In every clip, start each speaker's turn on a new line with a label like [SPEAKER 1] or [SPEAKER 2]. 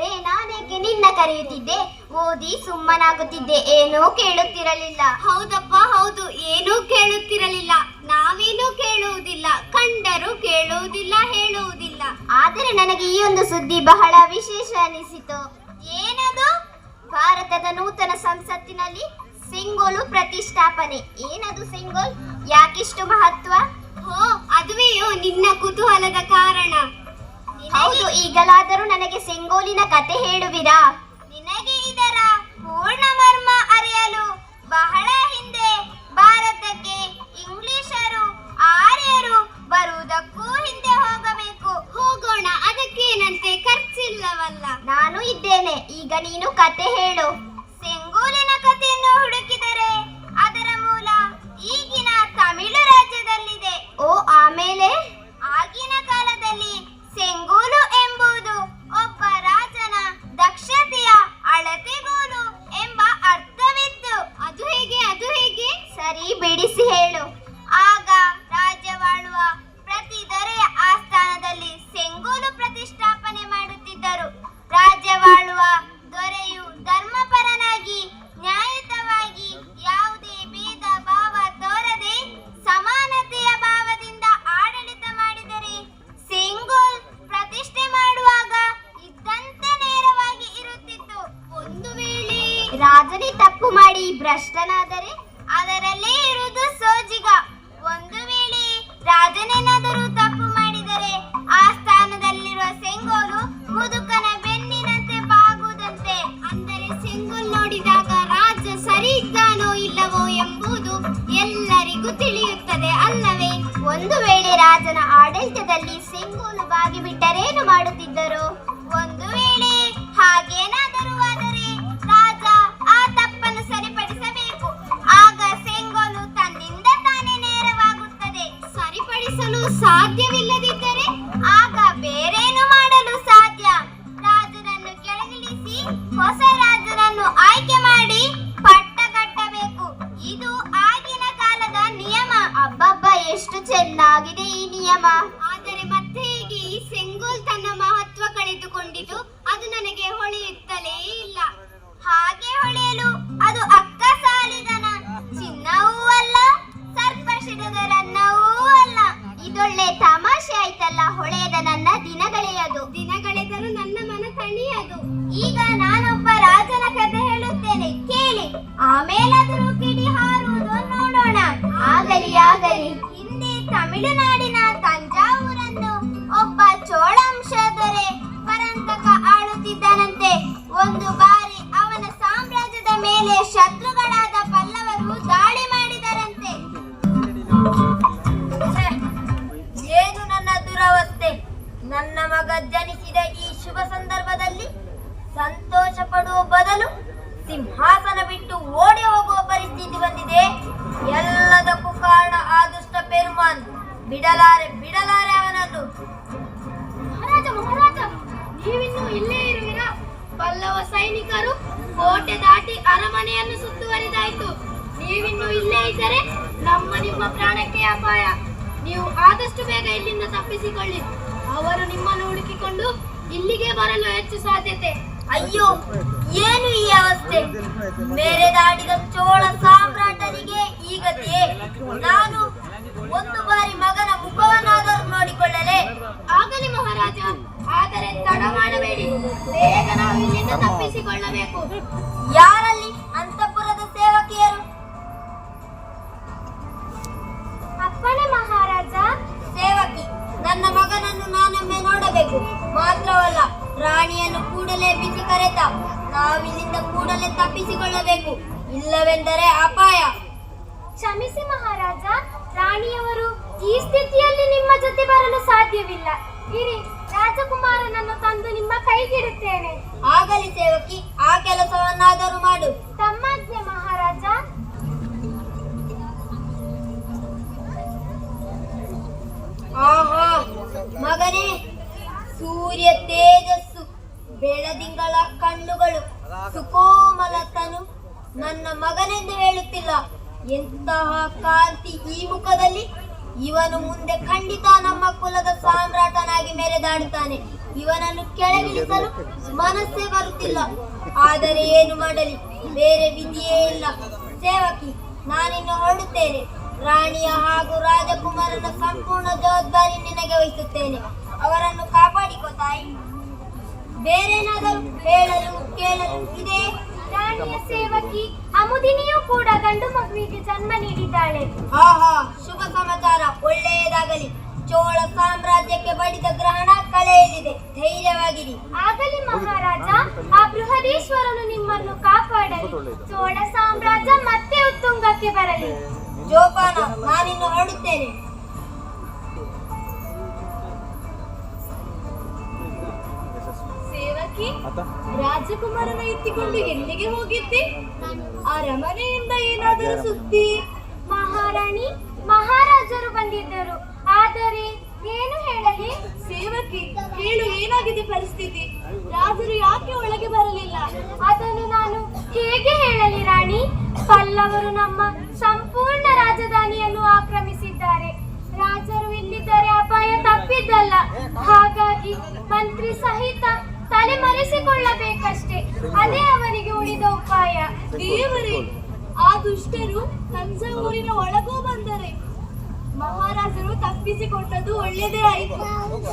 [SPEAKER 1] ಇಲ್ಲದಿದ್ದರೆ ನಾನೇಕೆ ನಿನ್ನ ಕರೆಯುತ್ತಿದ್ದೆ? ಓದಿ ಸುಮ್ಮನಾಗುತ್ತಿದ್ದೆ, ಏನೂ ಕೇಳುತ್ತಿರಲಿಲ್ಲ.
[SPEAKER 2] ಹೌದಪ್ಪ ಹೌದು, ಏನೂ ಕೇಳುತ್ತಿರಲಿಲ್ಲ. ನಾವೇನೂ ಕೇಳುವುದಿಲ್ಲ, ಕಂಡರೂ ಕೇಳುವುದಿಲ್ಲ, ಹೇಳುವುದಿಲ್ಲ.
[SPEAKER 1] ಆದರೆ ನನಗೆ ಈ ಒಂದು ಸುದ್ದಿ ಬಹಳ ವಿಶೇಷ ಅನಿಸಿತು.
[SPEAKER 2] ಏನದು?
[SPEAKER 1] ಭಾರತದ ನೂತನ ಸಂಸತ್ತಿನಲ್ಲಿ ಸೆಂಗೋಲು ಪ್ರತಿಷ್ಠಾಪನೆ. ಏನದು ಸೆಂಗೋಲ್? ಯಾಕಿಷ್ಟು ಮಹತ್ವ?
[SPEAKER 2] ಹೋ, ಅದುವೆಯೋ ನಿನ್ನ ಕುತೂಹಲದ ಕಾರಣ?
[SPEAKER 1] ಹೌದು, ಈಗಲಾದರೂ ನನಗೆ ಸೆಂಗೋಲಿನ ಕತೆ ಹೇಳುವಿರಾ?
[SPEAKER 2] ನಿನಗೆ ಇದರ ಪೂರ್ಣ ಮರ್ಮ ಅರಿಯಲು ಬಹಳ ಹಿಂದೆ ಭಾರತಕ್ಕೆ ಇಂಗ್ಲಿಷರು ಆರ್ಯರು ಬರುವುದಕ್ಕೂ ಹಿಂದೆ ಹೋಗಬೇಕು. ಹೋಗೋಣ, ಅದಕ್ಕೇನಂತೆ, ಖರ್ಚಿಲ್ಲವಲ್ಲ.
[SPEAKER 1] ನಾನು ಇದ್ದೇನೆ, ಈಗ ನೀನು ಕತೆ ಹೇಳು.
[SPEAKER 2] ಸೆಂಗೋಲಿನ ಕಥೆಯನ್ನು ಹುಡುಕಿದರೆ ಅದರ ಮೂಲ ಈಗಿನ ತಮಿಳು ರಾಜ್ಯದಲ್ಲಿದೆ.
[SPEAKER 1] ಓ, ಆಮೇಲೆ?
[SPEAKER 2] ಆಗಿನ ಕಾಲದಲ್ಲಿ ಸೆಂಗೋಲು ಎಂಬುದು ಒಬ್ಬ ರಾಜನ ದಕ್ಷತೆಯ ಅಳತೆಗೋಲು ಎಂಬ ಅರ್ಥವಿತ್ತು. ಅದು ಹೇಗೆ?
[SPEAKER 1] ಸರಿ, ಬಿಡಿಸಿ ಹೇಳು.
[SPEAKER 2] ಆಗ ರಾಜ್ಯವಾಳುವ ಪ್ರತಿ ದೊರೆಯ ಆಸ್ಥಾನದಲ್ಲಿ ಸೆಂಗೋಲು ಪ್ರತಿಷ್ಠಾಪನೆ ಮಾಡುತ್ತಿದ್ದರು. ರಾಜ್ಯವಾಳುವ ದೊರೆಯು ಧರ್ಮಪರನಾಗಿ ನ್ಯಾಯಯುತವಾಗಿ ಯಾವುದೇ ಭೇದ ಭಾವ ತೋರದೆ ಸಮಾನತೆಯ ಭಾವದಿಂದ ಆಡಳಿತ ಮಾಡಿದರೆ ಸೆಂಗೋಲ್ ಪ್ರತಿಷ್ಠೆ ಮಾಡುವಾಗ ಇದ್ದಂತೆ ನೇರವಾಗಿ ಇರುತ್ತಿತ್ತು. ಒಂದು ವೇಳೆ
[SPEAKER 1] ರಾಜನೇ ತಪ್ಪು ಮಾಡಿ ಭ್ರಷ್ಟನಾದರೆ?
[SPEAKER 2] ಅದರಲ್ಲೇ ಇರುವುದು ಸೋಜಿಗ. ಒಂದು ವೇಳೆ ರಾಜನೇನಾದರೂ ತಪ್ಪು ಮಾಡಿದರೆ ಆ ಸ್ಥಾನದಲ್ಲಿರುವ ಸೆಂಗೋಲು ಮುದುಕನ ಬೆನ್ನಿನಂತೆ ಬಾಗುವುದಂತೆ. ಅಂದರೆ ಸೆಂಗೋಲ್ ನೋಡಿದಾಗ ರಾಜ ಸರಿ ಇದ್ದಾನೋ ಇಲ್ಲವೋ ಎಂಬುದು ಎಲ್ಲರಿಗೂ ತಿಳಿಯುತ್ತದೆ ಅಲ್ಲವೇ?
[SPEAKER 1] ಒಂದು ವೇಳೆ ರಾಜನ ಆಡಳಿತದಲ್ಲಿ ಸೆಂಗೋಲು ಬಾಗಿಬಿಟ್ಟರೇನು ಮಾಡುತ್ತಿದ್ದರು?
[SPEAKER 2] ಒಂದು ವೇಳೆ ಹಾಗೇನಾದರೂ ಆದರೆ ರಾಜ ಆ ತಪ್ಪನ್ನು ಸರಿಪಡಿಸಬೇಕು. ಆಗ ಸೆಂಗೋಲು ತನ್ನಿಂದ ತಾನೇ ನೇರವಾಗುತ್ತದೆ. ಸರಿಪಡಿಸಲು ಸಾಧ್ಯವಿಲ್ಲದಿದ್ದರೆ ಆಗ ಬೇರೇನು ಮಾಡಲು ಸಾಧ್ಯ? ರಾಜನನ್ನು ಕೆಳಗಿಳಿಸಿ ಹೊಸ ರಾಜನನ್ನು ಆಯ್ಕೆ ಮಾಡಿ ಪಟ್ಟ ಕಟ್ಟಬೇಕು. ಇದು ಆಗಿನ ಕಾಲದ ನಿಯಮ.
[SPEAKER 1] ಅಬ್ಬಬ್ಬ, ಎಷ್ಟು ಚೆನ್ನಾಗಿದೆ ಈ ನಿಯಮ.
[SPEAKER 2] ಆದರೆ ಮತ್ತೆ ಹೇಗೆ ಈ ಸೆಂಗೋಲ್ ತನ್ನ ಮಹತ್ವ ಕಳೆದುಕೊಂಡಿತು? ಅದು ನನಗೆ ಹೊಳೆಯುತ್ತಲೇ ಇಲ್ಲ. ಹಾಗೆ ಹೊಳೆಯಲು ಅದು ಅಕ್ಕ ಸಾಲಿಗನ ಚಿನ್ನವೂ ಅಲ್ಲ, ಸರ್ಪಶಿರದ ರನ್ನವೂ ಅಲ್ಲ.
[SPEAKER 1] ಇದೊಳ್ಳೆ ತಮಾಷೆ ಆಯ್ತಲ್ಲ. ಹೊಳೆಯದ ನನ್ನ ದಿನಗಳೆಯದು.
[SPEAKER 2] ದಿನಗಳೆದರೂ ನನ್ನ ಮನ ತಣಿಯದು. ಈಗ ನಾನೊಬ್ಬ ರಾಜನ ಕಥೆ ಹೇಳುತ್ತೇನೆ, ಕೇಳಿ. ಆಮೇಲಾದರೂ ಕಿಡಿ ಹಾರುವುದು ನೋಡೋಣ.
[SPEAKER 1] ಆಗಲಿ.
[SPEAKER 2] ಹಿಂದೆ ತಮಿಳುನಾಡಿನ ತಂಜಾವೂರನ್ನು ಒಬ್ಬ ಚೋಳವಂಶ ದೊರೆ ಪರಂತಕ ಆಳುತ್ತಿದ್ದನಂತೆ. ಒಂದು ಬಾರಿ ಅವನ ಸಾಮ್ರಾಜ್ಯದ ಮೇಲೆ ಶತ್ರುಗಳಾದ ಪಲ್ಲವರು ದಾಳಿ ಮಾಡಿದರಂತೆ. ಏನು ನನ್ನ ದುರವಸ್ಥೆ! ನನ್ನ ಮಗ ಜನಿಸಿದ ಈ ಶುಭ ಸಂದರ್ಭದಲ್ಲಿ ಸಂತೋಷ ಪಡುವ ಬದಲು ಸಿಂಹಾಸನ ಬಿಟ್ಟು ಓಡಿ ಹೋಗುವ ಪರಿಸ್ಥಿತಿ ಬಂದಿದೆ. ಎಲ್ಲದಕ್ಕೂ ಕಾರಣ ಆ ದುಷ್ಟ ಪೆರುಮಾನ್. ಬಿಡಲಾರೆ ಅವನನ್ನು. ಮಹಾರಾಜ, ನೀವಿನ್ನೂ ಇಲ್ಲೇ ಇರುವಿರಾ? ಪಲ್ಲವ ಸೈನಿಕರು ಕೋಟೆ ದಾಟಿ ಅರಮನೆಯನ್ನು ಸುತ್ತುವರಿದಾಯಿತು. ನೀವಿನ್ನೂ ಇಲ್ಲೇ ಇದ್ದರೆ ನಿಮ್ಮ ಪ್ರಾಣಕ್ಕೆ ಅಪಾಯ. ನೀವು ಆದಷ್ಟು ಬೇಗ ಇಲ್ಲಿಂದ ತಪ್ಪಿಸಿಕೊಳ್ಳಿ. ಅವರು ನಿಮ್ಮನ್ನು ಹುಡುಕಿಕೊಂಡು ಇಲ್ಲಿಗೆ ಬರಲು ಹೆಚ್ಚು ಸಾಧ್ಯತೆ. ಅಯ್ಯೋ, ಏನು ಈ ಅವಸ್ಥೆ! ಮೇರೆದಾಡಿದ ಚೋಳ ಸಾಮ್ರಾಟನಿಗೆ ಈ ಗತಿಯೇ? ನಾನು ಒಂದು ಬಾರಿ ಮಗನ ಮುಖವನ್ನಾದರೂ ನೋಡಿಕೊಳ್ಳಲೇ? ಆಗಲಿ ಮಹಾರಾಜ, ಆದರೆ ತಡ ಮಾಡಬೇಡಿ. ಬೇಗ ನಾವು ಇಲ್ಲಿಂದ ತಪ್ಪಿಸಿಕೊಳ್ಳಬೇಕು. ಯಾರಲ್ಲಿ ಅಂತಃಪುರದ ಸೇವಕಿಯರು? ಅಪ್ಪಣೆ ಮಹಾರಾಜ. ಸೇವಕಿ, ನನ್ನ ಮಗನನ್ನು ನಾನೊಮ್ಮೆ ನೋಡಬೇಕು. ಮಾತ್ರವಲ್ಲ, ರಾಣಿಯನ್ನು ಕೂಡಲೇ ಬಿಸಿ ಕರೆತ ನಾವಿಲ್ಲಿಂದ ಕೂಡಲೇ ತಪ್ಪಿಸಿಕೊಳ್ಳಬೇಕು. ಇಲ್ಲವೆಂದರೆ ಅಪಾಯ. ಕ್ಷಮಿಸಿ ಮಹಾರಾಜ, ರಾಣಿಯವರು ಈ ಸ್ಥಿತಿಯಲ್ಲಿ ನಿಮ್ಮ ಜೊತೆ ಬರಲು ಸಾಧ್ಯವಿಲ್ಲ. ಇರಿ, ರಾಜಕುಮಾರನನ್ನು ತಂದು ನಿಮ್ಮ ಕೈಗಿಡುತ್ತೇನೆ. ಆಗಲಿ ಸೇವಕಿ, ಆ ಕೆಲಸವನ್ನಾದರೂ ಮಾಡು. ತಮ್ಮಾಜ್ಞೆ ಮಹಾರಾಜ. ಆಹಾ ಮಗನೇ, ಸೂರ್ಯ ತೇಜಸ್ಸು, ಬೆಳದಿಂಗಳ ಕಣ್ಣುಗಳು, ಸುಕೋಮಲ ತನು. ನನ್ನ ಮಗನೆಂದು ಹೇಳುತ್ತಿಲ್ಲ, ಎಂತಹ ಕಾಂತಿ ಈ ಮುಖದಲ್ಲಿ! ಇವನು ಮುಂದೆ ಖಂಡಿತ ನಮ್ಮ ಕುಲದ ಸಾಮ್ರಾಟನಾಗಿ ಮೆರೆದಾಡುತ್ತಾನೆ. ಇವನನ್ನು ಕೆಳಗಿಳಿಸಲು ಮನಸ್ಸೇ ಬರುತ್ತಿಲ್ಲ. ಆದರೆ ಏನು ಮಾಡಲಿ, ಬೇರೆ ವಿಧಿಯೇ ಇಲ್ಲ. ಸೇವಕಿ, ನಾನಿನ್ನು ಹೊರಡುತ್ತೇನೆ. ರಾಣಿಯ ಹಾಗೂ ರಾಜಕುಮಾರನ ಸಂಪೂರ್ಣ ಜವಾಬ್ದಾರಿ ನಿನಗೆ ವಹಿಸುತ್ತೇನೆ. ಅವರನ್ನು ಕಾಪಾಡಿಕೋ ತಾಯಿ. ಬೇರೇನಾದರೂ ಹೇಳಲು ಕೇಳಲು ಇದೆ?
[SPEAKER 1] ರಾಣಿಯ ಸೇವಕಿ ಅಮುದಿನಿಯೂ ಕೂಡ ಗಂಡು ಮಗುವಿಗೆ ಜನ್ಮ ನೀಡಿದ್ದಾಳೆ.
[SPEAKER 2] ಆಹಾ, ಶುಭ ಸಮಾಚಾರ, ಒಳ್ಳೆಯದಾಗಲಿ. ಚೋಳ ಸಾಮ್ರಾಜ್ಯಕ್ಕೆ ಬಡಿದ ಗ್ರಹಣ ಕಳೆಯಲಿದೆ. ಧೈರ್ಯವಾಗಿರಿ.
[SPEAKER 1] ಆಗಲಿ ಮಹಾರಾಜ, ಆ ಬೃಹದೀಶ್ವರನು ನಿಮ್ಮನ್ನು ಕಾಪಾಡಲಿ. ಚೋಳ ಸಾಮ್ರಾಜ್ಯ ಮತ್ತೆ ಉತ್ತುಂಗಕ್ಕೆ ಬರಲಿ.
[SPEAKER 2] ಜೋಪಾನ, ನಾನಿನ್ನು ಹೊರಡುತ್ತೇನೆ.
[SPEAKER 3] ಸೇವಕಿ, ರಾಜಕುಮಾರನ ಎತ್ತಿಕೊಂಡು ಎಲ್ಲಿಗೆ ಹೋಗಿದ್ದೆ? ಅರಮನೆಯಿಂದ ಏನಾದರೂ ಸುದ್ದಿ?
[SPEAKER 1] ಮಹಾರಾಣಿ, ಮಹಾರಾಜರು ಬಂದಿದ್ದರು, ಆದರೆ ಏನು ಹೇಳಲಿ?
[SPEAKER 3] ಸೇವಕಿ, ಹೇಳು, ಏನಾಗಿದೆ ಪರಿಸ್ಥಿತಿ? ರಾಜರು ಯಾಕೆ ಒಳಗೆ ಬರಲಿಲ್ಲ?
[SPEAKER 1] ಅದನ್ನು ನಾನು ಹೇಗೆ ಹೇಳಲಿ ರಾಣಿ? ಪಲ್ಲವರು ನಮ್ಮ ಸಂಪೂರ್ಣ ರಾಜಧಾನಿಯನ್ನು ಆಕ್ರಮಿಸಿದ್ದಾರೆ. ರಾಜರು ಇಲ್ಲಿದ್ದರೆ ಅಪಾಯ ತಪ್ಪಿದ್ದಲ್ಲ. ಹಾಗಾಗಿ ಮಂತ್ರಿ ಸಹಿತ ತಲೆಮರೆಸಿಕೊಳ್ಳಬೇಕಷ್ಟೇ. ಅದೇ ಅವರಿಗೆ ಉಳಿದ ಉಪಾಯ.
[SPEAKER 3] ದೇವರೇ, ಆ ದುಷ್ಟರು ತಂಜಾವೂರಿನ ಒಳಗೂ ಬಂದರೆ ಮಹಾರಾಜರು ತಪ್ಪಿಸಿಕೊಂಡದ್ದು ಒಳ್ಳೆಯದೇ ಆಯಿತು.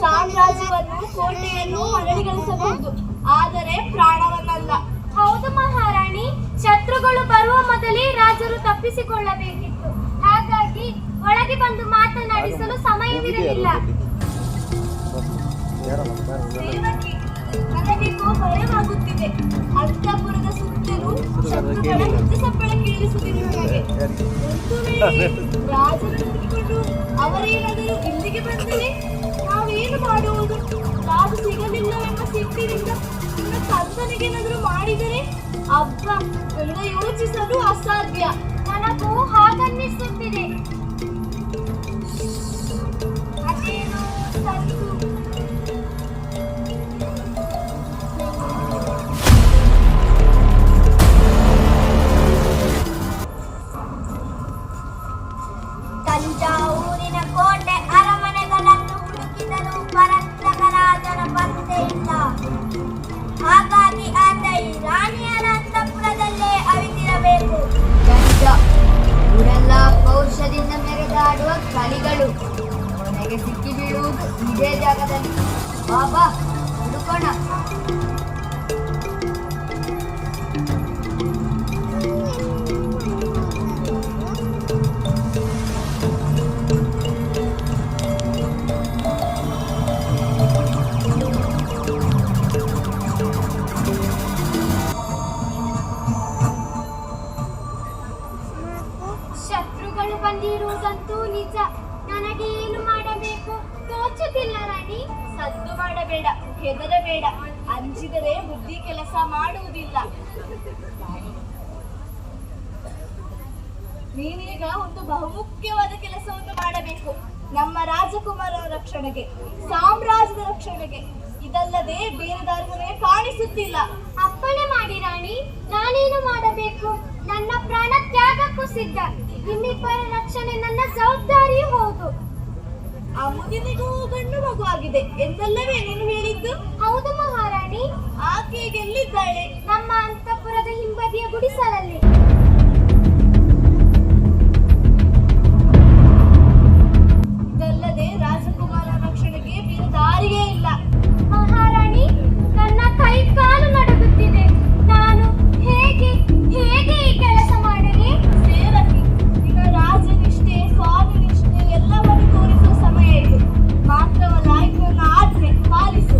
[SPEAKER 3] ಸಾಮ್ರಾಜ್ಯವನ್ನು, ಕೋಟೆಯನ್ನು ಮರಳಿಗಳಿಸಬಹುದು, ಆದರೆ ಪ್ರಾಣವನ್ನಲ್ಲ.
[SPEAKER 1] ಹೌದು ಮಹಾರಾಣಿ, ಶತ್ರುಗಳು ಬರುವ ಮೊದಲೇ ರಾಜರು ತಪ್ಪಿಸಿಕೊಳ್ಳಬೇಕಿತ್ತು. ಹಾಗಾಗಿ ಒಳಗೆ ಬಂದು ಮಾತನಾಡಿಸಲು ಸಮಯವಿರಲಿಲ್ಲ.
[SPEAKER 3] ಸೇವಕಿ, ನನಗೇಕೋ ಭಯವಾಗುತ್ತಿದೆ. ಅಂತಃಪುರದ ಸುತ್ತಲೂ ಶತ್ರುಗಳ ಮುದ್ದು ಸಪ್ಪಳ ಕೇಳಿಸುತ್ತಿದೆ ನನಗೆ. ಒಂದು ವೇಳೆ ರಾಜರು ಹುಡುಕಿಕೊಂಡು ಅವರೇನಾದರೂ ಇಲ್ಲಿಗೆ ಬಂದರೆ ನಾವೇನು ಮಾಡುವುದು? ರಾಜ ಸಿಗಲಿಲ್ಲವೆಂಬ ಸಿಟ್ಟಿನಿಂದ ನನ್ನ ತಂದನಿಗೇನಾದರೂ ಮಾಡಿದರೆ ಅಬ್ಬ, ನನಗೆ ಯೋಚಿಸಲು ಅಸಾಧ್ಯ.
[SPEAKER 1] ನನಗೂ ಹಾಗನ್ನಿಸುತ್ತಿದೆ. ಅದೇನು ಸದ್ದು?
[SPEAKER 2] ತಂಜಾವೂರಿನ ಕೋಟೆ ಅರಮನೆಗಳನ್ನು ಹುಡುಕಿದರೂ ಪರಾಕ್ರಮರಾಜನ ಪತ್ತೆ ಇಲ್ಲ. ಹಾಗಾಗಿ ಆತ ಈ ರಾಣಿಯರ ಅಂತಃಪುರದಲ್ಲೇ ಅವಿತಿರಬೇಕು. ಇವರೆಲ್ಲ ಪೌರುಷದಿಂದ ಮೆರೆದಾಡುವ ಕಲಿಗಳು. ಕೊನೆಗೆ ಸಿಕ್ಕಿ ಬೀಳುವುದು ಇದೇ ಜಾಗದಲ್ಲಿ. ಬಾಬಾ, ಹುಡುಕೋಣ.
[SPEAKER 1] ಶತ್ರುಗಳು ಬಂದಿರುವುದಂತೂ ನಿಜ. ನನಗೆ ಏನು ಮಾಡಬೇಕು ತೋಚುತ್ತಿಲ್ಲ ರಾಣಿ.
[SPEAKER 3] ಸದ್ದು ಮಾಡಬೇಡ, ಹೆದರಬೇಡ. ಅಂಜಿದರೆ ಬುದ್ಧಿ ಕೆಲಸ ಮಾಡುವುದಿಲ್ಲ. ನೀನೀಗ ಒಂದು ಬಹುಮುಖ್ಯವಾದ ಕೆಲಸವನ್ನು ಮಾಡಬೇಕು. ನಮ್ಮ ರಾಜಕುಮಾರರ ರಕ್ಷಣೆಗೆ, ಸಾಮ್ರಾಜ್ಯದ ರಕ್ಷಣೆಗೆ. ಇದಲ್ಲದೆ ಬೇರೆ ದಾರಿಗಳೇ ಕಾಣಿಸುತ್ತಿಲ್ಲ.
[SPEAKER 1] ಅಪ್ಪಣೆ ಮಾಡಿ ರಾಣಿ, ನಾನೇನು ಮಾಡಬೇಕು? ನನ್ನ ಪ್ರಾಣ ತ್ಯಾಗಕ್ಕೂ ಸಿದ್ಧ. ನಿಮ್ಮಿಬ್ಬರ ರಕ್ಷಣೆ ನನ್ನ ಜವಾಬ್ದಾರಿಯೂ ಹೌದು.
[SPEAKER 3] ಆ ಮುದಿನಿಗೂ ಗಂಡು ಮಗು ಆಗಿದೆ ಎಂದಲ್ಲವೇ ನೀನು ಹೇಳಿದ್ದು?
[SPEAKER 1] ಹೌದು ಮಹಾರಾಣಿ.
[SPEAKER 3] ಆಕೆ ಈಗ ಎಲ್ಲಿದ್ದಾಳೆ?
[SPEAKER 1] ನಮ್ಮ ಅಂತಃಪುರದ ಹಿಂಬದಿಯ ಗುಡಿಸಲಲ್ಲಿ.
[SPEAKER 3] ಇದಲ್ಲದೆ ರಾಜಕುಮಾರ ರಕ್ಷಣೆಗೆ ಬೇರೆ ದಾರಿಯೇ ಇಲ್ಲ.
[SPEAKER 1] ಮಹಾರಾಣಿ, ನನ್ನ ಕೈ ಕಾಲು ನಡುಗುತ್ತಿದೆ. ನಾನು ಹೇಗೆ ಹೇಗೆ ಈ ಕೆಲಸ ಮಾಡಲಿ?
[SPEAKER 3] ಸೇವಕಿ, ನಿನ್ನ ರಾಜನಿಷ್ಠೆ, ಸ್ವಾಮಿ ನಿಷ್ಠೆ ಎಲ್ಲವನ್ನು ತೋರಿಸುವ ಸಮಯ ಇದು. ಮಾತ್ರವಲ್ಲ, ಇದನ್ನ ಆಜ್ಞೆ ಪಾಲಿಸು.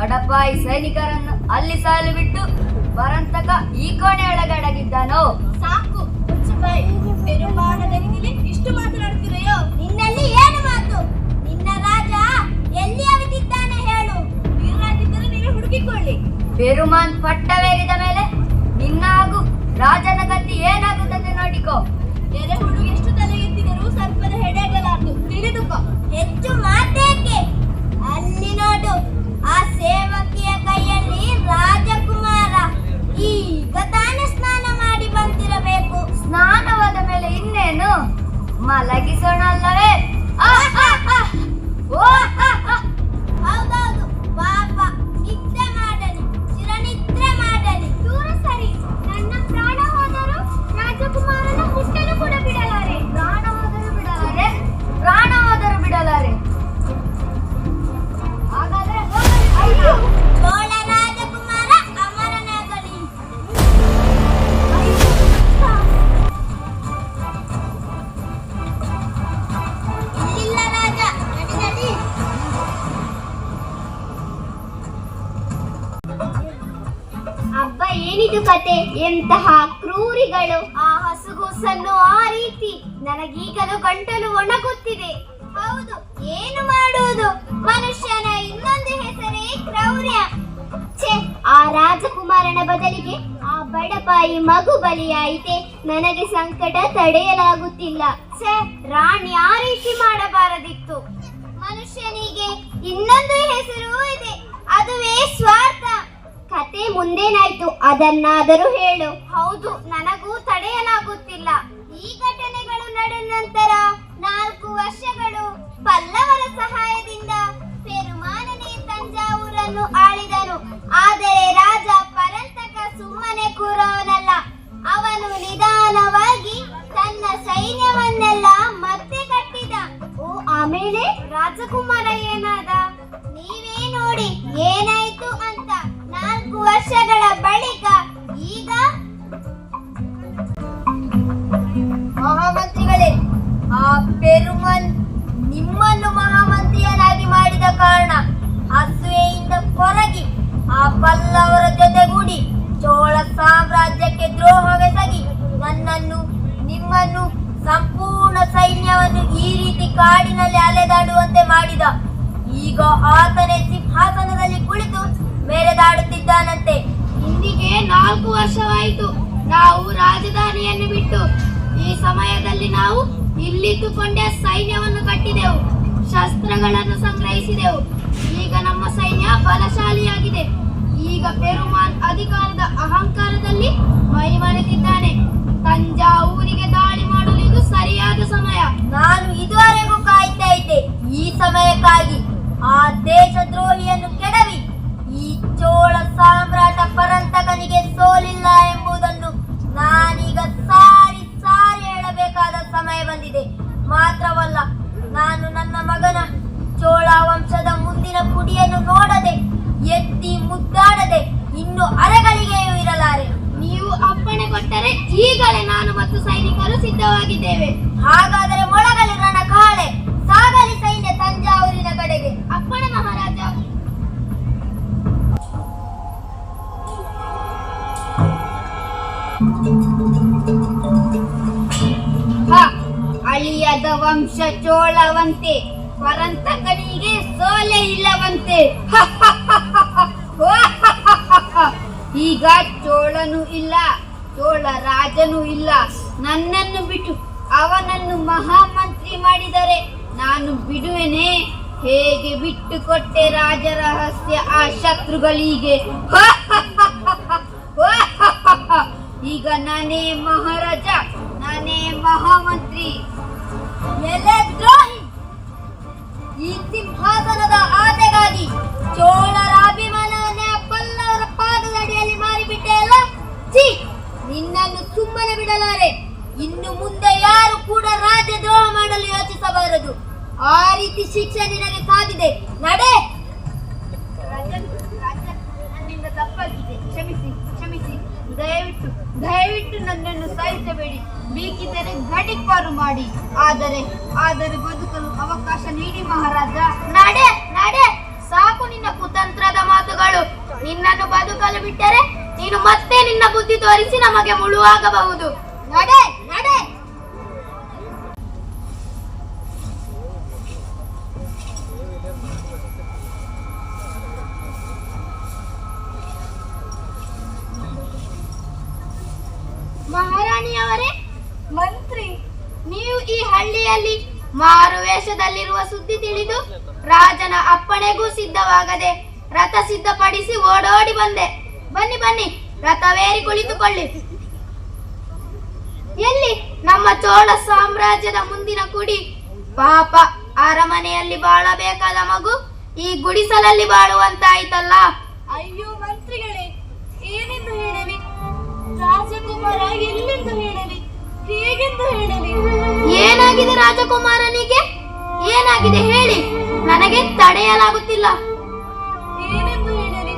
[SPEAKER 4] ಬಡಪಾಯಿ ಸೈನಿಕರನ್ನು ಅಲ್ಲಿ ಸಾಲು ಬಿಟ್ಟು ಬರಂತಕ ಈ ಕೋಣೆಯೊಳಗಡಗಿದ್ದಾನೋ?
[SPEAKER 3] ಸಾಕು ಮುಚ್ಚು ಬಾಯಿ. ಪೆರುಮಾಳದಲ್ಲಿ ಇಷ್ಟು ಮಾತನಾಡ್ತಿರೆಯೋ?
[SPEAKER 2] ನಿನ್ನಲ್ಲಿ ಏನು ಮಾತು? ನಿನ್ನ ರಾಜ ಎಲ್ಲಿ ಅವಿತಿದ್ದಾನೆ ಹೇಳು.
[SPEAKER 3] ವೀರರಾಜಿದ್ದರೆ ನೀವೇ ಹುಡುಕಿಕೊಳ್ಳಿ.
[SPEAKER 4] ಪೆರುಮಾನ್ ಪಟ್ಟವೇರಿದ ಮೇಲೆ ನಿನ್ನ ಹಾಗೂ ರಾಜನ ಗತಿ ಏನಾಗುತ್ತದೆ ನೋಡಿಕೋ.
[SPEAKER 3] ಎರೆಹುಳು ಎಷ್ಟು ತಲೆ ಎತ್ತಿದರೂ ಸರ್ಪದ ಹೆಡೆಗಲಾರದು, ತಿಳಿದುಕೋ.
[SPEAKER 2] ಹೆಚ್ಚು ಮಾತೇಕೆ? ಅಲ್ಲಿ ನೋಡು, ಆ ಸೇವಕಿಯ ಕೈಯಲ್ಲಿ ರಾಜಕುಮಾರ ಈಗ ತಾನೇ ಸ್ನಾನ ಮಾಡಿ ಬಂದಿರಬೇಕು.
[SPEAKER 4] ಸ್ನಾನವಾದ ಮೇಲೆ ಇನ್ನೇನು ಮಲಗಿಸೋಣ ಅಲ್ಲವೇ?
[SPEAKER 2] ಹೌದೌದು, ಪಾಪ ನಿದ್ರೆ ಮಾಡಲಿ, ಚಿರನಿದ್ರೆ ಮಾಡಲಿ.
[SPEAKER 1] ದೂರ ಸರಿ. ನನ್ನ ಪ್ರಾಣ ಹೋದರೂ ರಾಜಕುಮಾರನ ಮುಟ್ಟಲು ಕೂಡ ಬಿಡಲಾರೆ.
[SPEAKER 4] ಪ್ರಾಣ ಹೋದರೂ ಬಿಡಲಾರೆ, ಪ್ರಾಣ ಹೋದರೂ ಬಿಡಲಾರೆ. ಹಾಗಾದ್ರೆ ಹೋಗಲಿ.
[SPEAKER 2] ಅಯ್ಯೋ, ಚೋಳ ರಾಜಕುಮಾರ ಅಮರನಾಗಲಿ. ಇಲ್ಲಿಲ್ಲ ರಾಜ, ನಡಿ ನಡಿ.
[SPEAKER 1] ಅಬ್ಬ, ಏನಿದು ಕತೆ? ಎಂತಹ ಕ್ರೂರಿಗಳು!
[SPEAKER 2] ಆ ಹಸುಗೂಸನ್ನು ಆ ರೀತಿ ನನಗೀಗಲೂ ಗಂಟಲು ಒಣಗುತ್ತಿದೆ. ಹೌದು, ಏನು ಮಾಡುವುದು? ಮನುಷ್ಯನ ಇನ್ನೊಂದು ಹೆಸರೇ ಕ್ರೌರ್ಯ.
[SPEAKER 1] ಛೆ, ಆ ರಾಜಕುಮಾರನ ಬದಲಿಗೆ ಆ ಬಡಪಾಯಿ ಮಗು ಬಲಿಯಾಯಿತೆ. ನನಗೆ ಸಂಕಟ ತಡೆಯಲಾಗುತ್ತಿಲ್ಲ.
[SPEAKER 2] ಛೆ, ರಾಣಿ ಆ ರೀತಿ ಮಾಡಬಾರದಿತ್ತು. ಮನುಷ್ಯನಿಗೆ ಇನ್ನೊಂದು ಹೆಸರು ಇದೆ, ಅದುವೇ ಸ್ವಾರ್ಥ.
[SPEAKER 1] ಕತೆ ಮುಂದೇನಾಯ್ತು ಅದನ್ನಾದರೂ ಹೇಳು.
[SPEAKER 2] ಹೌದು, ನನಗೂ ತಡೆಯಲಾಗುತ್ತಿಲ್ಲ. ಈ ಘಟನೆಗಳು ನಡೆದ ನಂತರ 4 ವರ್ಷಗಳು ಪಲ್ಲವರ ಸಹಾಯದಿಂದ ಪೆರುಮಾನನೇ ತಂಜಾವೂರನ್ನು ಆಳಿದನು. ಆದರೆ ರಾಜ ಪರಂತಕ ಸುಮ್ಮನೆ ಕೂರೋನಲ್ಲ. ಅವನು ನಿಧಾನವಾಗಿ ತನ್ನ ಸೈನ್ಯವನ್ನೆಲ್ಲ ಮತ್ತೆ ಕಟ್ಟಿದ.
[SPEAKER 1] ಓ, ಆಮೇಲೆ?
[SPEAKER 2] ರಾಜಕುಮಾರ ಏನಾದ? ನೀವೇ ನೋಡಿ ಏನಾಯ್ತು ಅಂತ. 4 ವರ್ಷಗಳ ಬಳಿಕ ಈಗ
[SPEAKER 4] ಮಹಾಮಂತ್ರಿಗಳೇ, ಆ ಪೆರುಮನ್ ನಿಮ್ಮನ್ನು ಮಹಾಮಂತ್ರಿಯನ್ನಾಗಿ ಮಾಡಿದ ಕಾರಣ ಅಸೂಯೆಯಿಂದ ಕೊರಗಿ ಆ ಪಲ್ಲವರ ಜೊತೆಗೂಡಿ ಚೋಳ ಸಾಮ್ರಾಜ್ಯಕ್ಕೆ ದ್ರೋಹವೆಸಗಿ ನನ್ನನ್ನು, ನಿಮ್ಮನ್ನು, ಸಂಪೂರ್ಣ ಸೈನ್ಯವನ್ನು ಈ ರೀತಿ ಕಾಡಿನಲ್ಲಿ ಅಲೆದಾಡುವಂತೆ ಮಾಡಿದ. ಈಗ ಆತನೇ ಸಿಂಹಾಸನದಲ್ಲಿ ಕುಳಿತು ಮೇರೆದಾಡುತ್ತಿದ್ದಾನಂತೆ.
[SPEAKER 3] ಇಂದಿಗೆ 4 ವರ್ಷವಾಯಿತು ನಾವು ರಾಜಧಾನಿಯನ್ನು ಬಿಟ್ಟು. ಈ ಸಮಯದಲ್ಲಿ ನಾವು ಇಲ್ಲಿದ್ದುಕೊಂಡೇ ಸೈನ್ಯವನ್ನು ಕಟ್ಟಿದೆವು, ಶಸ್ತ್ರಗಳನ್ನು ಸಂಗ್ರಹಿಸಿದೆವು. ಈಗ ನಮ್ಮ ಸೈನ್ಯ ಬಲಶಾಲಿಯಾಗಿದೆ. ಈಗ ಪೆರುಮಾನ್ ಅಧಿಕಾರದ ಅಹಂಕಾರದಲ್ಲಿ ಮೈಮರೆತಿದ್ದಾನೆ. ತಂಜಾವೂರಿಗೆ ದಾಳಿ ಮಾಡಲು ಇದು ಸರಿಯಾದ ಸಮಯ.
[SPEAKER 4] ನಾನು ಇದುವರೆಗೂ ಕಾಯ್ತಾ ಇದ್ದೆ ಈ ಸಮಯಕ್ಕಾಗಿ. ಆ ದೇಶದ್ರೋಹಿಯನ್ನು ಕೆಡವಿ ಈ ಚೋಳ ಸಾಮ್ರಾಟ ಪರಂತಕನಿಗೆ ಸೋಲಿಲ್ಲ ಎಂಬುದನ್ನು ನಾನೀಗ ಸಾರಿ ಸಾರಿ ಹೇಳಬೇಕಾದ ಸಮಯ ಬಂದಿದೆ. ಮಾತ್ರವಲ್ಲ, ನಾನು ನನ್ನ ಮಗನ ಚೋಳ ವಂಶದ ಮುಂದಿನ ಕುಡಿಯನ್ನು ನೋಡದೆ, ಎತ್ತಿ ಮುದ್ದಾಡದೆ ಇನ್ನು ಅರೆಗಳಿಗೆಯೂ ಇರಲಾರೆ.
[SPEAKER 3] ನೀವು ಅಪ್ಪಣೆ ಕೊಟ್ಟರೆ ಈಗಲೇ ನಾನು ಮತ್ತು ಸೈನಿಕರು ಸಿದ್ಧವಾಗಿದ್ದೇವೆ.
[SPEAKER 4] ಹಾಗಾದರೆ ಮೊಳಗಲಿ ರಣಕಾಳೆ, ಸಾಗಲಿ ಸೈನ್ಯ ತಂಜಾವೂರಿನ ಕಡೆಗೆ.
[SPEAKER 3] ಅಪ್ಪಣೆ ಮಹಾರಾಜ.
[SPEAKER 4] ಅಳಿಯದ ವಂಶ ಚೋಳವಂತೆ, ಪರಂತಕನಿಗೆ ಸೋಲೆ ಇಲ್ಲವಂತೆ. ಈಗ ಚೋಳನು ಇಲ್ಲ, ಚೋಳ ರಾಜನು ಇಲ್ಲ. ನನ್ನನ್ನು ಬಿಟ್ಟು ಅವನನ್ನು ಮಹಾಮಂತ್ರಿ ಮಾಡಿದರೆ ನಾನು ಬಿಡುವೆನೆ? ಹೇಗೆ ಬಿಟ್ಟು ಕೊಟ್ಟೆ ರಾಜ ರಹಸ್ಯ ಆ ಶತ್ರುಗಳಿಗೆ? ಈಗ ನಾನೇ ಮಹಾರಾಜ, ನಾನೇ ಮಹಾಮಂತ್ರಿ. ಎಲೆ ದ್ರೋಹಿ, ಈ ಸಿಂಹಾಸನದ ಆಸೆಗಾಗಿ ಚೋಳರ ಅಭಿಮಾನವನ್ನೇ ಪಲ್ಲವರ ಪಾದದಡಿಯಲ್ಲಿ ಮಾರಿಬಿಟ್ಟೆ ಅಲ್ಲ? ಛೀ, ನಿನ್ನನ್ನು ಸುಮ್ಮನೆ ಬಿಡಲಾರೆ. ಇನ್ನು ಮುಂದೆ ಯಾರು ಕೂಡ ರಾಜದ್ರೋಹ ಮಾಡಲು ಯೋಚಿಸಬಾರದು. ಆ ರೀತಿ ಶಿಕ್ಷೆ ನಿನಗೆ ಕಾದಿದೆ. ನಡೆ.
[SPEAKER 3] ನನ್ನಿಂದ ತಪ್ಪಾಗಿದೆ, ಕ್ಷಮಿಸಿ ಕ್ಷಮಿಸಿ. ದಯವಿಟ್ಟು ನನ್ನನ್ನು ಸಾಯಿಸಬೇಡಿ. ಬೇಕಿದ್ದರೆ ಗಡಿಪಾರು ಮಾಡಿ, ಆದರೆ ಬದುಕಲು ಅವಕಾಶ ನೀಡಿ ಮಹಾರಾಜ.
[SPEAKER 2] ನಡೆ ನಡೆ, ಸಾಕು ನಿನ್ನ ಕುತಂತ್ರದ ಮಾತು.
[SPEAKER 4] ಮಾತುಗಳು. ನಿನ್ನನ್ನು ಬದುಕಲು ಬಿಟ್ಟರೆ ನೀನು ಮತ್ತೆ ನಿನ್ನ ಬುದ್ಧಿ ತೋರಿಸಿ ನಮಗೆ ಮುಳುವಾಗಬಹುದು.
[SPEAKER 2] ನಡೆ ನಡೆ.
[SPEAKER 4] ಮಹಾರಾಣಿಯವರೇ,
[SPEAKER 3] ಮಂತ್ರಿ,
[SPEAKER 4] ನೀವು ಈ ಹಳ್ಳಿಯಲ್ಲಿ ಮಾರು ವೇಷದಲ್ಲಿರುವ ಸುದ್ದಿ ತಿಳಿದು ರಾಜನ ಅಪ್ಪಣೆಗೂ ಸಿದ್ಧವಾಗದೆ ರಥ ಸಿದ್ಧಪಡಿಸಿ ಓಡೋಡಿ ಬಂದೆ. ಬನ್ನಿ ಬನ್ನಿ, ರಥವೇರಿ ಕುಳಿತುಕೊಳ್ಳಿ. ಎಲ್ಲಿ ನಮ್ಮ ಚೋಳ ಸಾಮ್ರಾಜ್ಯದ ಮುಂದಿನ ಕುಡಿ? ಪಾಪ, ಅರಮನೆಯಲ್ಲಿ ಬಾಳಬೇಕಾದ ಮಗು ಈ ಗುಡಿಸಲಲ್ಲಿ ಬಾಳುವಂತಾಯ್ತಲ್ಲ.
[SPEAKER 3] ಅಯ್ಯೋ ಮಂತ್ರಿಗಳೇ, ಏನೆಂದು ಹೇಳಲಿ? ರಾಜಕುಮಾರ ಎಲ್ಲಿಂದ ಹೇಳಲಿ? ಹೇಗೆಂದು ಹೇಳಲಿ?
[SPEAKER 4] ಏನಾಗಿದೆ ರಾಜಕುಮಾರನಿಗೆ? ಏನಾಗಿದೆ ಹೇಳಿ, ನನಗೆ ತಡೆಯಲಾಗುತ್ತಿಲ್ಲ.
[SPEAKER 3] ಏನೆಂದು ಹೇಳಲಿ?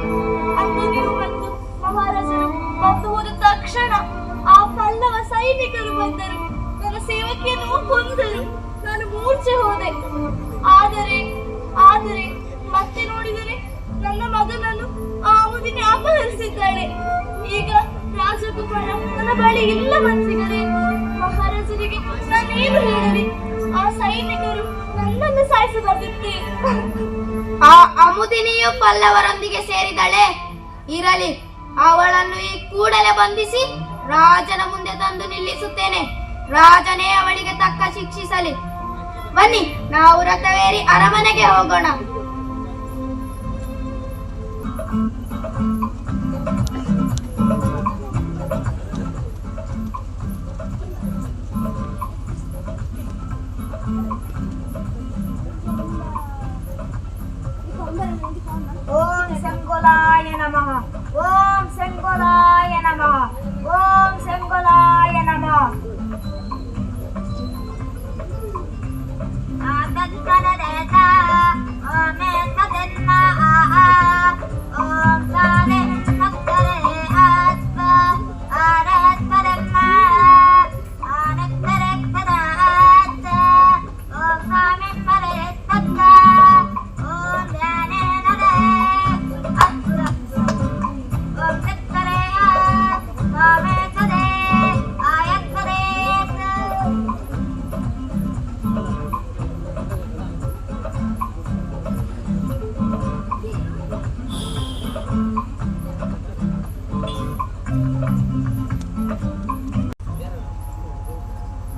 [SPEAKER 3] ಅಂದು ನೀವು ಬಂದು ಮಹಾರಾಜರು ಬಂದು ಹೋದ ತಕ್ಷಣ ಆ ಪಲ್ಲವ ಸೈನಿಕರು ಬಂದರು, ನನ್ನ ಸೇವಕಿಯನ್ನು ಕೊಂದರು. ನಾನು ಮೂರ್ಛೆ ಹೋದೆ. ಆದರೆ ಆದರೆ ಮತ್ತೆ ನೋಡಿದರೆ ನನ್ನ ಮಗನನ್ನು ಆ ಮುದಿನಿ ಅಪಹರಿಸಿದ್ದಾಳೆ. ಈಗ ರಾಜಕುಮಾರ ನನ್ನ ಬಳಿ ಇಲ್ಲ ಮಂತ್ರಿಗಳೇ. ಮಹಾರಾಜರಿಗೆ ನಾನೇನು ಹೇಳಲಿ? ಆ ಸೈನಿಕರು ನನ್ನನ್ನು ಸಾಯಿಸಬಾರದಿತ್ತೆ.
[SPEAKER 4] ಆ ಅಮುದಿನಿಯು ಪಲ್ಲವರೊಂದಿಗೆ ಸೇರಿದಳೆ. ಇರಲಿ, ಅವಳನ್ನು ಈ ಕೂಡಲೇ ಬಂಧಿಸಿ ರಾಜನ ಮುಂದೆ ತಂದು ನಿಲ್ಲಿಸುತ್ತೇನೆ. ರಾಜನೇ ಅವಳಿಗೆ ತಕ್ಕ ಶಿಕ್ಷಿಸಲಿ. ಬನ್ನಿ, ನಾವು ರಥವೇರಿ ಅರಮನೆಗೆ ಹೋಗೋಣ.
[SPEAKER 2] ಓಂ ಸಂಗೋಲಾಯ ನಮಃ. ಓಂ ಸಂಗೋಲಾಯ ನಮಃ. ಓಂ ಸಂಗೋಲಾಯ ನಮಃ. ಓಂ ತಾನೆ ಭಕ್ತರೇ ಆತ್ಮ ಆರಾತ್ಮರಮ್ಮ ಆನಂದರ ಪದಾರ್ಥ. ಓಂ ಸ್ವಾಮಿ ಪರೇ ತತ್ತ. ಓಂ ಧ್ಯಾನೇ ನಡೆ ಅಸುರ. ಓಂ ಸತ್ತರೆಯ ಸ್ವಾಮಿ ಸದೇ ಆಯತ್ತರೇ.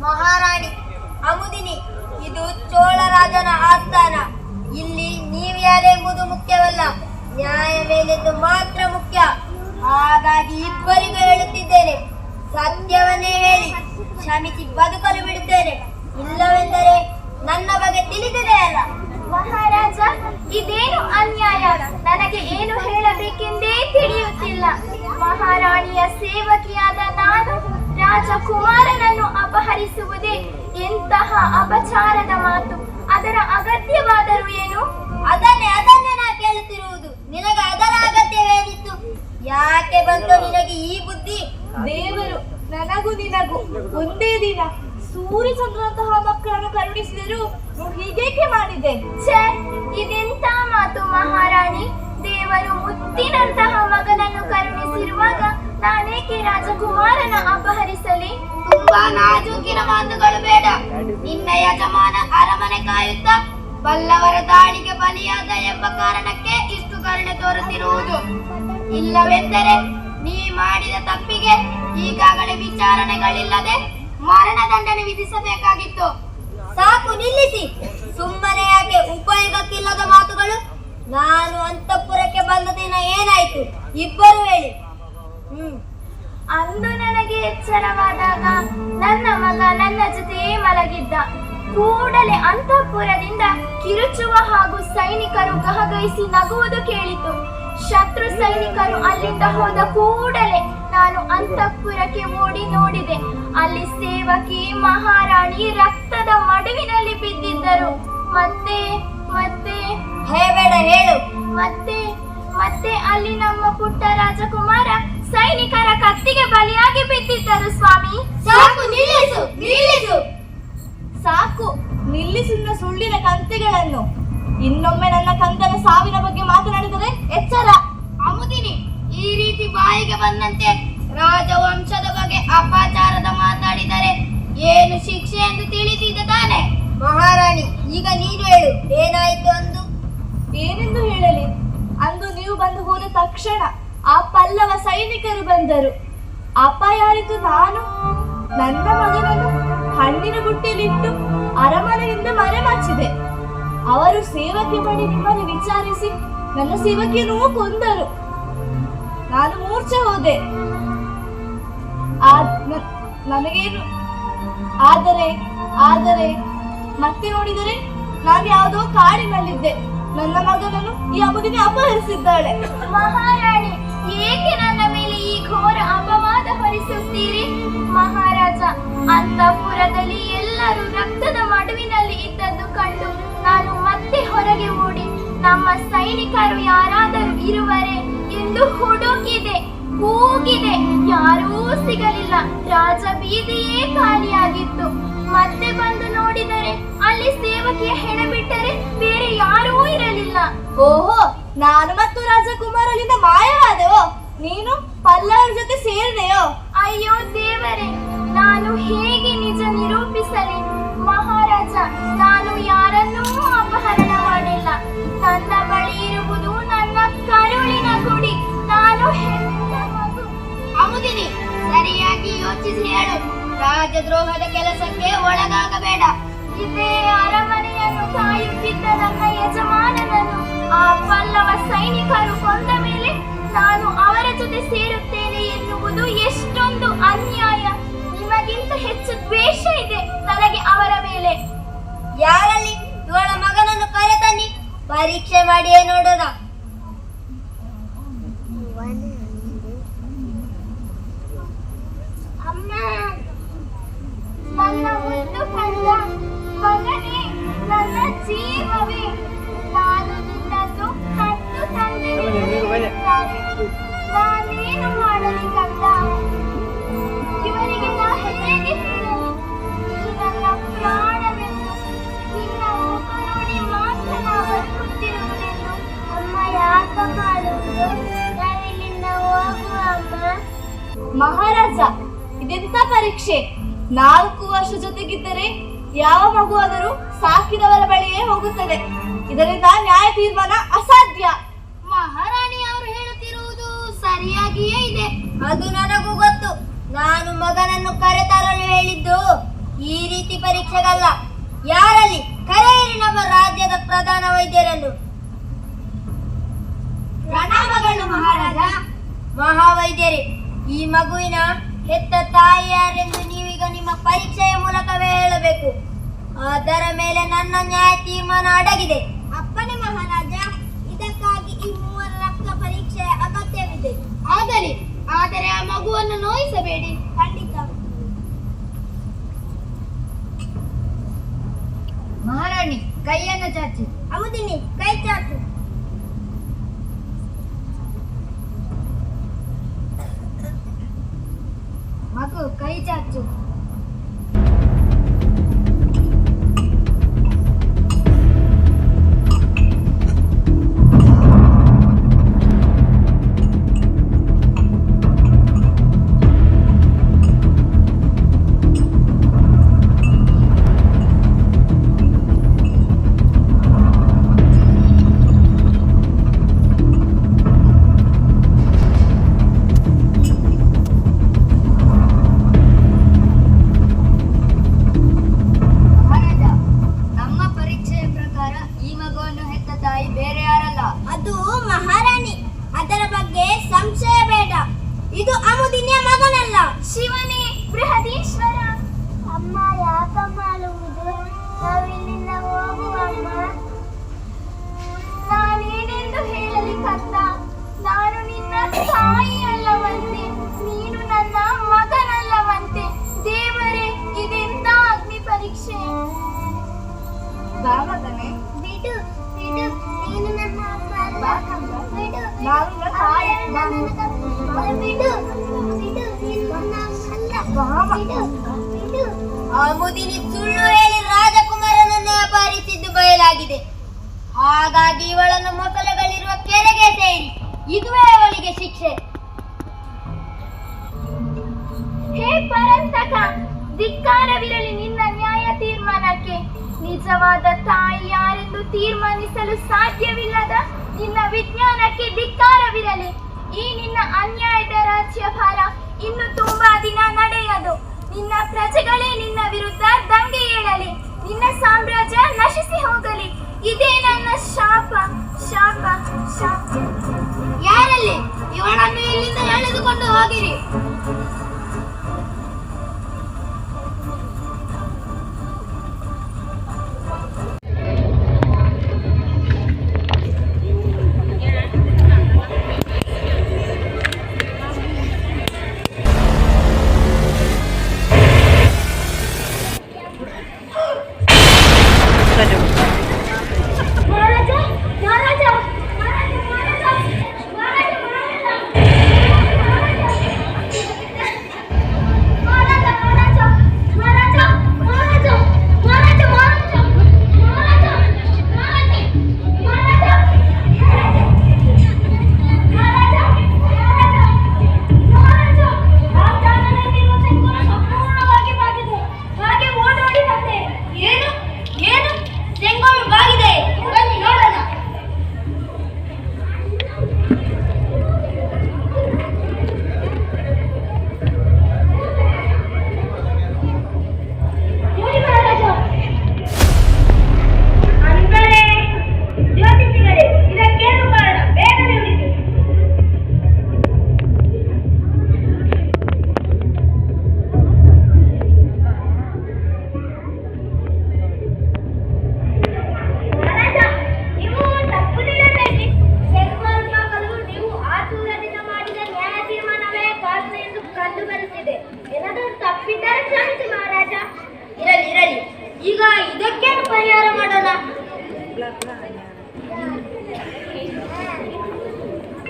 [SPEAKER 2] ಮಹಾರಾಣಿ ಅಮುದಿನಿ, ಇದು ಚೋಳರಾಜನ ಆಸ್ಥಾನ. ಇಲ್ಲಿ ನೀವ್ಯಾರೆಂಬುದು ಮುಖ್ಯವಲ್ಲ, ನ್ಯಾಯವೇನೆಂದು ಮಾತ್ರ ಮುಖ್ಯ. ಹಾಗಾಗಿ ಇಬ್ಬರಿಗೂ ಹೇಳುತ್ತಿದ್ದೇನೆ, ಸತ್ಯವನ್ನೇ ಹೇಳಿ ಕ್ಷಮಿಸಿ ಬದುಕಲು ಬಿಡುತ್ತೇನೆ. ಇಲ್ಲವೆಂದರೆ ನನ್ನ ಬಗ್ಗೆ ತಿಳಿದಿದೆ ಅಲ್ಲ.
[SPEAKER 1] ಮಹಾರಾಜ, ಇದೇನು ಅನ್ಯಾಯ? ನನಗೆ ಏನು ಹೇಳಬೇಕೆಂದೇ ತಿಳಿಯುತ್ತಿಲ್ಲ. ಮಹಾರಾಣಿಯ ಸೇವಕಿಯಾದ ನಾನು ರಾಜಕುಮಾರನನ್ನು ಅಪಹರಿಸುವುದೇ ಎಂತಹ ಅಪಚಾರದ ಮಾತು. ಅದರ ಅಗತ್ಯವಾದರೂ ಏನು?
[SPEAKER 2] ಅದನ್ನೇ ನಾ ಕೇಳುತ್ತಿರುವುದು. ನಿನಗೆ ಅದರ ಅಗತ್ಯವೇನಿತ್ತು? ಯಾಕೆ ಬಂತು ನಿನಗೆ ಈ ಬುದ್ಧಿ?
[SPEAKER 3] ದೇವರು ನನಗೂ ನಿನಗೂ ಒಂದೇ ದಿನ ಸೂರ್ಯಚಂದ್ರಂತಹ ಮಕ್ಕಳನ್ನು ಕರುಣಿಸಿದರು. ಹೀಗೇಕೆ ಮಾಡಿದೆ?
[SPEAKER 1] ಛೇ, ಇದೆಂತ ಮಾತು ಮಹಾರಾಣಿ? ದೇವರು ಮುತ್ತಿನಂತಹ ಮಗನನ್ನು ಕರುಣಿಸಿರುವಾಗ ನಾನೇಕೆ ರಾಜಕುಮಾರನ ಅಪಹರಿಸಲಿ?
[SPEAKER 4] ತುಂಬಾ ನಾಜೂಕಿನ ಮಾತುಗಳು ಬೇಡ. ನಿನ್ನ ಯಜಮಾನ ಅರಮನೆ ಕಾಯುತ್ತಾ ಪಲ್ಲವರ ದಾಳಿಗೆ ಬಲಿಯಾದ ಎಂಬ ಕಾರಣಕ್ಕೆ ಇಷ್ಟು ಕರುಣೆ ತೋರುತ್ತಿರುವುದು. ಇಲ್ಲವೆಂದರೆ ನೀ ಮಾಡಿದ ತಪ್ಪಿಗೆ ಈಗಾಗಲೇ ವಿಚಾರಣೆಗಳಿಲ್ಲದೆ ಮರಣದಂಡನೆ ವಿಧಿಸಬೇಕಾಗಿತ್ತು.
[SPEAKER 2] ಸಾಕು, ನಿಲ್ಲಿಸಿ. ಸುಮ್ಮನೆ ಯಾಕೆ ಉಪಯೋಗಕ್ಕಿಲ್ಲದ ಮಾತುಗಳು? ನಾನು ಅಂತಃಪುರಕ್ಕೆ ಬಂದ ದಿನ ಏನಾಯ್ತು ಇಬ್ಬರು ಹೇಳಿ.
[SPEAKER 1] ಅಂದು ನನಗೆ ಎಚ್ಚರವಾದಾಗ ನನ್ನ ಮಗ ನನ್ನ ಜೊತೆಯೇ ಮಲಗಿದ್ದ. ಕೂಡಲೇ ಅಂತಃಪುರದಿಂದ ಕಿರುಚುವ ಹಾಗೂ ಸೈನಿಕರು ಗಹಗಹಿಸಿ ನಗುವುದು ಕೇಳಿತು. ಶತ್ರು ಸೈನಿಕರು ಅಲ್ಲಿಂದ ಹೋದ ಕೂಡಲೇ ನಾನು ಅಂತಃಪುರಕ್ಕೆ ಓಡಿ ನೋಡಿದೆ. ಅಲ್ಲಿ ಸೇವಕಿ ಮಹಾರಾಣಿ ರಕ್ತದ ಮಡುವಿನಲ್ಲಿ ಬಿದ್ದಿದ್ದರು. ಮತ್ತೆ ಮತ್ತೆ
[SPEAKER 2] ಹೇಬೇಡ, ಹೇಳು.
[SPEAKER 1] ಮತ್ತೆ ಮತ್ತೆ ಅಲ್ಲಿ ನಮ್ಮ ಪುಟ್ಟ ರಾಜಕುಮಾರ ಸೈನಿಕರ ಕತ್ತಿಗೆ ಬಲಿಯಾಗಿ ಬಿದ್ದಿದ್ದರು. ಸ್ವಾಮಿ,
[SPEAKER 2] ಸಾಕು, ನಿಲ್ಲಿಸು, ನಿಲ್ಲಿಸು.
[SPEAKER 3] ಸಾಕು, ನಿಲ್ಲಿಸಿನ ಸುಳ್ಳಿನ ಕಂತೆಗಳನ್ನು. ಇನ್ನೊಮ್ಮೆ ನನ್ನ ಕಂದನ ಸಾವಿನ ಬಗ್ಗೆ ಮಾತನಾಡಿದರೆ ಎಚ್ಚರ.
[SPEAKER 4] ಅಮುದಿನಿ, ಈ ರೀತಿ ಬಾಯಿಗೆ ಬಂದಂತೆ ರಾಜವಂಶದ ಬಗ್ಗೆ ಅಪಚಾರದ ಮಾತಾಡಿದರೆ ಏನು ಶಿಕ್ಷೆ ಎಂದು ತಿಳಿದಿದೆ ತಾನೆ?
[SPEAKER 2] ಮಹಾರಾಣಿ, ಈಗ ನೀನು ಹೇಳು, ಏನಾಯ್ತು ಅಂದು?
[SPEAKER 3] ಏನೆಂದು ಹೇಳಲಿ? ಅಂದು ನೀವು ಬಂದು ಹೋದ ತಕ್ಷಣ ಆ ಪಲ್ಲವ ಸೈನಿಕರು ಬಂದರು. ಅಪಾಯಾರಿತು. ನಾನು ನನ್ನ ಮಗನನ್ನು ಹಣ್ಣಿನ ಬುಟ್ಟಿಯಲ್ಲಿಟ್ಟು ಅರಮನೆಯಿಂದ ಮರೆಮಾಚಿದೆ. ಅವರು ಸೇವಕಿ ಮಾಡಿ ನಿಮ್ಮನ್ನು ವಿಚಾರಿಸಿ ನನ್ನ ಸೇವಕಿಯನ್ನು ಕೊಂದರು. ನಾನು ಮೂರ್ಛೆ ಹೋದೆ. ನನಗೇನು ಆದರೆ ಮತ್ತೆ ನೋಡಿದರೆ ನಾನು ಯಾವುದೋ ಕಾಡಿನಲ್ಲಿದ್ದೆ. ನನ್ನ ಮಗನನ್ನು ಈ ಅಮುದಿನಿ ಅಪಹರಿಸಿದ್ದಾಳೆ.
[SPEAKER 1] ಮಹಾರಾಣಿ, ಏಕೆ ನನ್ನ ಮೇಲೆ ಈ ಘೋರ ಅಪವಾದ ಹೊರಿಸುತ್ತೀರಿ? ಮಹಾರಾಜ, ಅಂತಃಪುರದಲ್ಲಿ ಎಲ್ಲರೂ ರಕ್ತದ ಮಡುವಿನಲ್ಲಿ ಇದ್ದದ್ದು ಕಂಡು ನಾನು ಮತ್ತೆ ಹೊರಗೆ ಓಡಿ ನಮ್ಮ ಸೈನಿಕರು ಯಾರಾದರೂ ಇರುವರೆ ಎಂದು ಹುಡುಕಿದೆ, ಕೂಗಿದೆ. ಯಾರೂ ಸಿಗಲಿಲ್ಲ. ರಾಜ ಬೀದಿಯೇ ಖಾಲಿಯಾಗಿತ್ತು. ಮತ್ತೆ ಬಂದು ನೋಡಿದರೆ ಅಲ್ಲಿ ಸೇವಕಿಯ ಹೆಣ ಬಿಟ್ಟರೆ ಬೇರೆ ಯಾರೂ ಇರಲಿಲ್ಲ.
[SPEAKER 3] ಓಹೋ, ನಾನು ಮತ್ತು ರಾಜಕುಮಾರಲಿಂದ ಮಾಯವಾದೆವೋ? ನೀನು ಪಲ್ಲವರ ಜೊತೆ ಸೇರಿದೆಯೋ?
[SPEAKER 1] ಅಯ್ಯೋ ದೇವರೇ, ನಾನು ಹೇಗೆ ನಿಜ ನಿರೂಪಿಸಲಿ? ಮಹಾರಾಜ, ನಾನು ಯಾರನ್ನೂ ಅಪಹರಣ ಮಾಡಿಲ್ಲ. ನನ್ನ ಬಳಿ ಇರುವುದು ನನ್ನ ಕರುಳಿನ ಗುಡಿ. ನಾನು ಹೆತ್ತ ಮಗು.
[SPEAKER 4] ಅಮುದಿನಿ, ಸರಿಯಾಗಿ ಯೋಚಿಸಿ ಹೇಳು. ರಾಜದ್ರೋಹದ ಕೆಲಸಕ್ಕೆ ಒಳಗಾಗಬೇಡ.
[SPEAKER 1] ಇದೇ ಅರಮನೆಯನ್ನು ಕಾಯುತ್ತಿದ್ದ ನನ್ನ ಯಜಮಾನನನ್ನು ಆ ಪಲ್ಲವ ಸೈನಿಕರು ಕೊಂದ ಮೇಲೆ ನಾನು ಅವರ ಜೊತೆ ಸೇರುತ್ತೇನೆ ಎನ್ನುವುದು ಎಷ್ಟೊಂದು ಅನ್ಯಾಯ. ನಿಮಗಿಂತ ಹೆಚ್ಚು ದ್ವೇಷ ಇದೆ ನನಗೆ ಅವರ ಮೇಲೆ.
[SPEAKER 2] ಯಾರಲ್ಲಿ? ಇವಳ ಮಗನನ್ನು ಕರೆತನ್ನಿ, ಪರೀಕ್ಷೆ ಮಾಡಿಯೇ ನೋಡೋಣ.
[SPEAKER 1] ಅಮ್ಮ, ನನ್ನ ಮುದ್ದು ಕಂದ ಮಗನೇ, ನನ್ನ ಜೀವವೇ, ನಾನು ನಿನ್ನನ್ನು ಕದ್ದು ತಂದಿರುತ್ತಾರೆ. ನಾನೇನು ಮಾಡಲಿ ಕಂದ? ಇವರಿಗೆ ನಾ ಹೇಗೆ ಹೇಳಲಿ? ಇದು ನನ್ನ ಪ್ರಾಣವೆಂದು, ನಿನ್ನ ಮುಖ ನೋಡಿ ಮಾತ್ರ ನಾ ಬದುಕುತ್ತಿರುವುದೆಂದು. ಅಮ್ಮ, ಯಾಕ ಮಾಡುವುದು? ನಾವಿಲ್ಲಿಂದ ಹೋಗುವ ಅಮ್ಮ.
[SPEAKER 3] ಮಹಾರಾಜ, ಇದೆಂತ ಪರೀಕ್ಷೆ? 4 ವರ್ಷ ಜೊತೆಗಿದ್ದರೆ ಯಾವ ಮಗುವಾದರೂ ಸಾಕಿದವರ ಬಳಿಯೇ ಹೋಗುತ್ತದೆ. ಇದರಿಂದ ನ್ಯಾಯ ತೀರ್ಮಾನ ಅಸಾಧ್ಯ.
[SPEAKER 4] ಮಹಾರಾಣಿ ಅವರು ಹೇಳುತ್ತಿರುವುದು ಸರಿಯಾಗಿಯೇ ಇದೆ.
[SPEAKER 2] ಅದು ನನಗೂ ಗೊತ್ತು. ನಾನು ಮಗನನ್ನು ಕರೆತರಲು ಹೇಳಿದ್ದು ಈ ರೀತಿ ಪರೀಕ್ಷೆಗಲ್ಲ. ಯಾರಲ್ಲಿ? ಕರೆಯಿರಿ ನಮ್ಮ ರಾಜ್ಯದ ಪ್ರಧಾನ ವೈದ್ಯರನ್ನು.
[SPEAKER 3] ಪ್ರಣಾಮಗಳು ಮಹಾರಾಜ.
[SPEAKER 2] ಮಹಾವೈದ್ಯರೇ, ಈ ಮಗುವಿನ ಹೆತ್ತ ತಾಯಿ ಯಾರೆಂದು ನೀವೀಗ ನಿಮ್ಮ ಪರೀಕ್ಷೆಯ ಮೂಲಕವೇ ಹೇಳಬೇಕು. ಅದರ ಮೇಲೆ ನನ್ನ ನ್ಯಾಯ ತೀರ್ಮಾನ ಅಡಗಿದೆ. ಅಪ್ಪನೇ ಮಹಾರಾಜ, ಇದಕ್ಕಾಗಿ ಈ 3 ರಕ್ತ ಪರೀಕ್ಷೆಯ ಅಗತ್ಯವಿದೆ.
[SPEAKER 4] ಆಗಲಿ, ಆದರೆ ಆ ಮಗುವನ್ನು ನೋಯಿಸಬೇಡಿ.
[SPEAKER 2] ಖಂಡಿತ.
[SPEAKER 4] ಮಹಾರಾಣಿ, ಕೈಯನ್ನು ಚಾಚಿ.
[SPEAKER 2] ಅಮುದಿನಿ, ಕೈ ಚಾಚು.
[SPEAKER 4] ಮಗು, ಕೈ ಚಾಚು.
[SPEAKER 2] ಅದು ಮಹಾರಾಣಿ, ಅದರ ಬಗ್ಗೆ ಸಂಶಯ ಬೇಡ. ಇದು ಅಮುದಿನಿಯ ಮಗನಲ್ಲ.
[SPEAKER 1] ಶಿವನೇ, ಬೃಹದೀಶ್ವರ. ಅಮ್ಮ, ಯಾಕ ಮಾಡುವುದು? ನಾವಿಲ್ಲಿಂದ ಹೋಗುವಮ್ಮ. ನಾನೇನೆಂದು ಹೇಳಲಿ ಕಂದ? ನಾನು ನಿನ್ನ ತಾಯಿ ಅಲ್ಲವಂತೆ, ನೀನು ನನ್ನ ಮಗನಲ್ಲವಂತೆ. ದೇವರೇ, ಇದೆಂತ ಅಗ್ನಿ ಪರೀಕ್ಷೆ?
[SPEAKER 3] ಬಾ ಮಗನೇ,
[SPEAKER 1] ಬಿಡು ಬಿಡು, ನೀನು ನನ್ನ ಅಮ್ಮ ಅಲ್ಲ. ಬಿಡು,
[SPEAKER 3] ನಾನು ನಿನ್ನ ತಾಯಿ.
[SPEAKER 1] ಬಿಡು ಬಿಡು, ನೀನು ನನ್ನ ಅಮ್ಮ ಅಲ್ಲ. ಬಿಡು ಬಿಡು.
[SPEAKER 2] ಅಮುದಿನಿ ಸುಳ್ಳು ಹೇಳಿ ರಾಜಕುಮಾರನನ್ನೇ ಅಪಹರಿಸಿದ್ದು ಬಯಲಾಗಿದೆ.
[SPEAKER 4] ಹಾಗಾಗಿ ಇವಳನ್ನು ಮೊಸಳೆಗಳಿರುವ ಕೆರೆಗೆ ಸೇರಿ, ಇದುವೇ ಅವಳಿಗೆ ಶಿಕ್ಷೆ.
[SPEAKER 1] ಹೇ ಪರಂತಕ, ಧಿಕ್ಕಾರವಿರಲಿ ನಿನ್ನ ನ್ಯಾಯ ತೀರ್ಮಾನಕ್ಕೆ. ನಿಜವಾದ ತಾಯಿ ಯಾರೆಂದು ತೀರ್ಮಾನಿಸಲು ಸಾಧ್ಯವಿಲ್ಲದ ನಿನ್ನ ವಿಜ್ಞಾನಕ್ಕೆ ಧಿಕ್ಕಾರವಿರಲಿ. ಈ ನಿನ್ನ ಅನ್ಯಾಯದ ರಾಜ್ಯಭಾರ ಇನ್ನು ತುಂಬಾ ದಿನ ನಡೆಯದು. ನಿನ್ನ ಪ್ರಜೆಗಳೇ ನಿನ್ನ ವಿರುದ್ಧ ದಂಗೆ ಏಳಲಿ, ನಿನ್ನ ಸಾಮ್ರಾಜ್ಯ ನಶಿಸಿ ಹೋಗಲಿ. ಇದೇ ನನ್ನ ಶಾಪ, ಶಾಪ, ಶಾಪ.
[SPEAKER 4] ಯಾರಲ್ಲಿ? ಇವಳನ್ನು ಇಲ್ಲಿಂದ ಎಳೆದುಕೊಂಡು ಹೋಗಿರಿ.
[SPEAKER 1] ಮಹಾರಾಜ, ಮಹಾರಾಜ, ಮಹಾರಾಜ, ಮಹಾರಾಜ, ಮಹಾರಾಜ,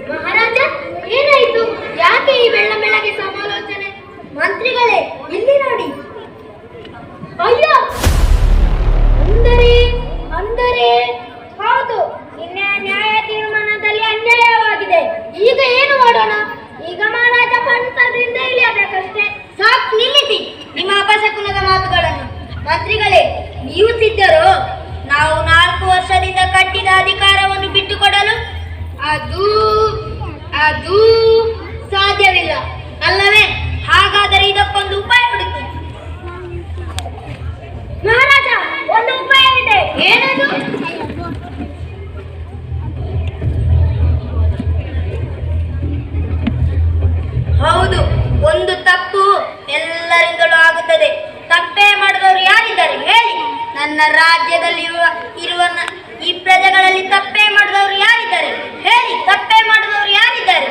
[SPEAKER 4] ಮಹಾರಾಜ, ಏನಾಯಿತು? ಯಾಕೆ ಈ ಬೆಳ್ಳ ಬೆಳಗ್ಗೆ ಸಮಾಲೋಚನೆ? ಮಂತ್ರಿಗಳೇ, ಇಲ್ಲಿ ನೋಡಿ. ಅಯ್ಯೋ, ಅಂದರೆ ಹೌದು, ನಿನ್ನೆ ನ್ಯಾಯ ತೀರ್ಮಾನದಲ್ಲಿ ಅನ್ಯಾಯವಾಗಿದೆ. ಈಗ ಏನು ಮಾಡೋಣ? ಈಗ ಮಹಾರಾಜ ಪಂಥದಿಂದ ಇಳಿಯಬೇಕಷ್ಟೇ. ಸಾಕು, ನಿಲ್ಲಿಸಿ ನಿಮ್ಮ ಅಪಶಕುನದ ಮಾತುಗಳನ್ನು. ಮಂತ್ರಿಗಳೇ, ನೀವು ಸಿದ್ಧರೋ? ನಾವು 4 ವರ್ಷದಿಂದ ಕಟ್ಟಿದ ಅಧಿಕಾರವನ್ನು ಬಿಟ್ಟುಕೊಡಲು? ಅದು ಸಾಧ್ಯವಿಲ್ಲ ಅಲ್ಲವೇ? ಹಾಗಾದರೆ ಇದಕ್ಕೊಂದು ಉಪಾಯ ಹುಡುಕಿ. ಮಹಾರಾಜ, ಒಂದು ಉಪಾಯವಿದೆ. ಏನದು? ಹೌದು, ಒಂದು ತಪ್ಪು ಎಲ್ಲರಿಂದಲೂ ಆಗುತ್ತದೆ. ತಪ್ಪೇ ಮಾಡಿದವರು ಯಾರಿದ್ದಾರೆ ಹೇಳಿ? ನನ್ನ ರಾಜ್ಯದಲ್ಲಿ ಇರುವ ಈ ಪ್ರಜೆಗಳಲ್ಲಿ ತಪ್ಪೇ ಮಾಡಿದವರು ಯಾರಿದ್ದಾರೆ ಹೇಳಿ? ತಪ್ಪೇ ಮಾಡಿದವರು ಯಾರಿದ್ದಾರೆ?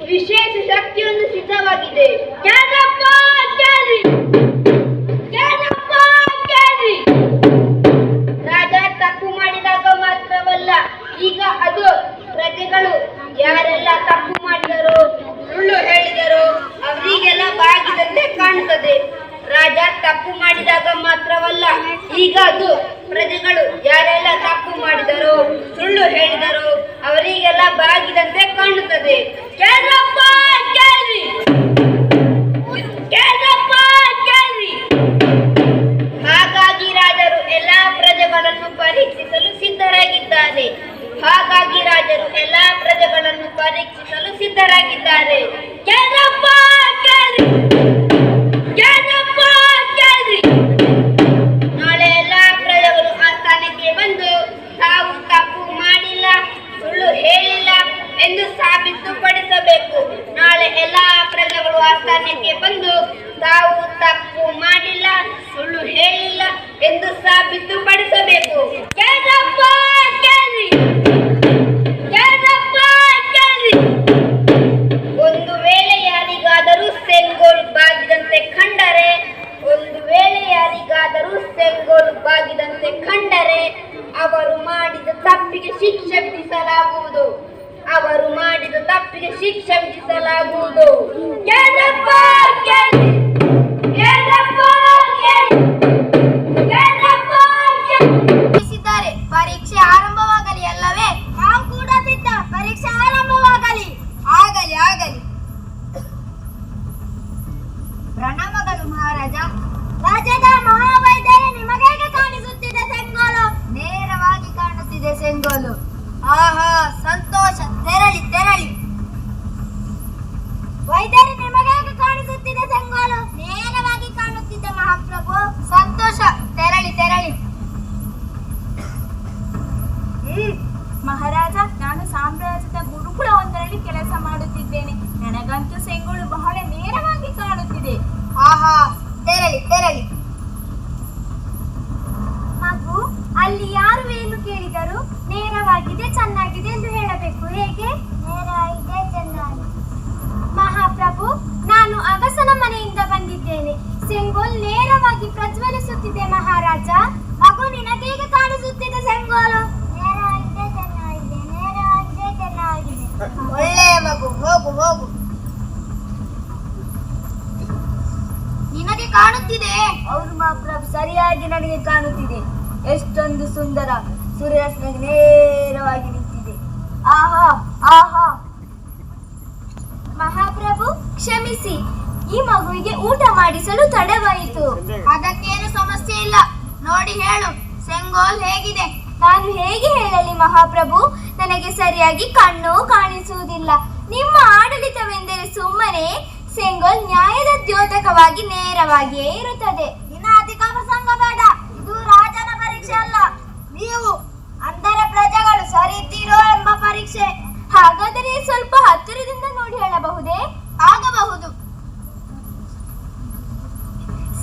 [SPEAKER 4] ವಿಶೇಷ ಶಕ್ತಿಯೊಂದು ಸಿದ್ಧವಾಗಿದೆ. ರಾಜ ತಪ್ಪು ಮಾಡಿದಾಗ ಮಾತ್ರವಲ್ಲ, ಈಗ ಅದು ಪ್ರಜೆಗಳು ಯಾರೆಲ್ಲ ತಪ್ಪು ಮಾಡಿದರೋ, ಸುಳ್ಳು ಹೇಳಿದರೋ ಅವರಿಗೆಲ್ಲ ಬಾಗಿದಂತೆ ಕಾಣುತ್ತದೆ. ರಾಜ ತಪ್ಪು ಮಾಡಿದಾಗ ಮಾತ್ರವಲ್ಲ, ಈಗ ಅದು ಪ್ರಜೆಗಳು ಯಾರೆಲ್ಲ ತಪ್ಪು ಮಾಡಿದರೋ, ಸುಳ್ಳು ಹೇಳಿದರೋ ಅವರಿಗೆಲ್ಲ ಬಾಗಿದಂತೆ ಕಾಣುತ್ತದೆ. ಕೇಳ್ರಪ್ಪ, ಕೇಳ್ರಿ, ಕೇಳ್ರಪ್ಪ, ಕೇಳ್ರಿ. ಹಾಗಾಗಿ ರಾಜರು ಎಲ್ಲಾ ಪ್ರಜೆಗಳನ್ನು ಪರೀಕ್ಷಿಸಲು ಸಿದ್ಧರಾಗಿದ್ದಾರೆ. ಕೇಳ್ರಪ್ಪ, ಕೇಳ್ರಿ, ಕೇಳ್ರಪ್ಪ, ಕೇಳ್ರಿ. ನಾಳೆ ಎಲ್ಲಾ ಪ್ರಜೆಗಳು ಆಸ್ಥಾನಕ್ಕೆ ಬಂದು ತಾವು ತಪ್ಪು ಮಾಡಿಲ್ಲ, ಸುಳ್ಳು ಹೇಳಿಲ್ಲ ಎಂದು ಸಾಬೀತುಪಡಿಸಬೇಕು. ನಾಳೆ ಎಲ್ಲಾ ಪ್ರಜೆಗಳು ಆಸ್ಥಾನಕ್ಕೆ ಬಂದು ತಾವು ತಪ್ಪು ಮಾಡಿಲ್ಲ, ಸುಳ್ಳು ಹೇಳಿಲ್ಲ ಎಂದು ಸಾಬೀತುಪಡಿಸಬೇಕು. ಕೇಳ್ರಪ್ಪ, ಕೇಳ್ರಿ, ಕೇಳ್ರಪ್ಪ.
[SPEAKER 2] ಅವರು ಮಾಡಿದ ತಪ್ಪಿಗೆ ಶಿಕ್ಷೆ ವಿಧಿಸಲಾಗುವುದು. ಅವರು ಮಾಡಿದ ತಪ್ಪಿಗೆ ಶಿಕ್ಷೆ ವಿಧಿಸಲಾಗುವುದು. ಗೆಲ್ಲಪ್ಪ, ಗೆಲ್ಲಿ. ಗೆಲ್ಲಪ್ಪ, ಗೆಲ್ಲಿ. ಗೆಲ್ಲಪ್ಪ, ಗೆಲ್ಲಿ.
[SPEAKER 4] ಪರೀಕ್ಷೆ ಆರಂಭವಾಗಲಿ ಅಲ್ಲವೇ?
[SPEAKER 2] ನಾವು ಕೂಡ ಸಿದ್ಧ. ಪರೀಕ್ಷೆ ಆರಂಭವಾಗಲಿ. ಆಗಲಿ ಆಗಲಿ. ಪ್ರಣಾಮಗಳು ಮಹಾರಾಜ. ರಾಜ್ಯದ ಮಹಾವೈದ್ಯರೇ, ನಿಮಗೇಗೆ ಕಾಣಿಸುತ್ತಿದೆ ಸೆಂಗೋಲು?
[SPEAKER 4] ನೇರವಾಗಿ ಕಾಣುತ್ತಿದೆ ಸೆಂಗೋಲು.
[SPEAKER 2] ಆಹಾ, ಸಂತೋಷ. ತೆರಳಿ ತೆರಳಿ. ವೈದ್ಯರೇ, ನಿಮಗೇಗೆ ಕಾಣಿಸುತ್ತಿದೆ ಸೆಂಗೋಲು? ನೇರವಾಗಿ ಕಾಣುತ್ತಿದ್ದ ಮಹಾಪ್ರಭು.
[SPEAKER 4] ಸಂತೋಷ. ತೆರಳಿ ತೆರಳಿ.
[SPEAKER 3] ಮಹಾರಾಜ, ನಾನು ಸಾಮ್ರಾಜ್ಯದ ಗುರುಕುಲವೊಂದರಲ್ಲಿ ಕೆಲಸ ಮಾಡುತ್ತಿದ್ದೇನೆ. ನನಗಂತೂ ಸೆಂಗೋಲು ಬಹಳ ನೇರವಾಗಿ ಕಾಣುತ್ತಿದೆ.
[SPEAKER 2] ಆಹಾ, ತೆರಳಿ ತೆರಳಿ.
[SPEAKER 1] ಮಗು, ಅಲ್ಲಿ ಯಾರು ಏನು ಕೇಳಿದರು ನೇರವಾಗಿದೆ, ಚೆನ್ನಾಗಿದೆ ಎಂದು ಹೇಳಬೇಕು. ಹೇಗೆ?
[SPEAKER 2] ನೇರವಾಗಿದೆ, ಚೆನ್ನಾಗಿ.
[SPEAKER 1] ಮಹಾಪ್ರಭು, ನಾನು ಅಗಸನ ಮನೆಯಿಂದ ಬಂದಿದ್ದೇನೆ. ಸೆಂಗೋಲ್ ನೇರವಾಗಿ ಪ್ರಜ್ವಲಿಸುತ್ತಿದೆ ಮಹಾರಾಜ.
[SPEAKER 2] ಮಗು, ನಿನಗೇಗೆ ಕಾಣಿಸುತ್ತಿದೆ ಸೆಂಗೋಲು? ನೇರವಾಗಿದೆ, ಚೆನ್ನಾಗಿದೆ. ನೇರವಾಗಿದೆ, ಚೆನ್ನಾಗಿದೆ. ಒಳ್ಳೆಯ ಮಗು, ಹೋಗು ಹೋಗು.
[SPEAKER 4] ನಿನಗೆ ಕಾಣುತ್ತಿದೆ?
[SPEAKER 3] ಹೌದು ಮಹಾಪ್ರಭು, ಸರಿಯಾಗಿ ನನಗೆ ಕಾಣುತ್ತಿದೆ. ಎಷ್ಟೊಂದು ಸುಂದರ. ಸೂರ್ಯಾಸ್ತ ನೇರವಾಗಿ ನಿಂತಿದೆ. ಆಹಾ ಆಹಾ.
[SPEAKER 1] ಮಹಾಪ್ರಭು, ಕ್ಷಮಿಸಿ, ಈ ಮಗುವಿಗೆ ಊಟ ಮಾಡಿಸಲು ತಡವಾಯಿತು.
[SPEAKER 4] ಅದಕ್ಕೇನು ಸಮಸ್ಯೆ ಇಲ್ಲ. ನೋಡಿ ಹೇಳು, ಸೆಂಗೋಲ್ ಹೇಗಿದೆ?
[SPEAKER 1] ನಾನು ಹೇಗೆ ಹೇಳಲಿ ಮಹಾಪ್ರಭು, ನನಗೆ ಸರಿಯಾಗಿ ಕಣ್ಣು ಕಾಣಿಸುವುದಿಲ್ಲ. ನಿಮ್ಮ ಆಡಳಿತವೆಂದರೆ ಸುಮ್ಮನೆ. ಸೆಂಗೋಲ್ ನ್ಯಾಯದ ದ್ಯೋತಕವಾಗಿ ನೇರವಾಗಿಯೇ ಇರುತ್ತದೆ.
[SPEAKER 2] ಇನ್ನು ಅಧಿಕ ಪ್ರಸಂಗ ಬೇಡ. ಇದು ರಾಜನ ಪರೀಕ್ಷೆ ಅಲ್ಲ. ನೀವು ಅಂದರೆ ಪ್ರಜೆಗಳು ಸರಿತೀರೋ ಎಂಬ ಪರೀಕ್ಷೆ.
[SPEAKER 1] ಹಾಗಾದರೆ ಸ್ವಲ್ಪ ಹತ್ತಿರದಿಂದ ನೋಡಿ ಹೇಳಬಹುದೇ?
[SPEAKER 4] ಆಗಬಹುದು.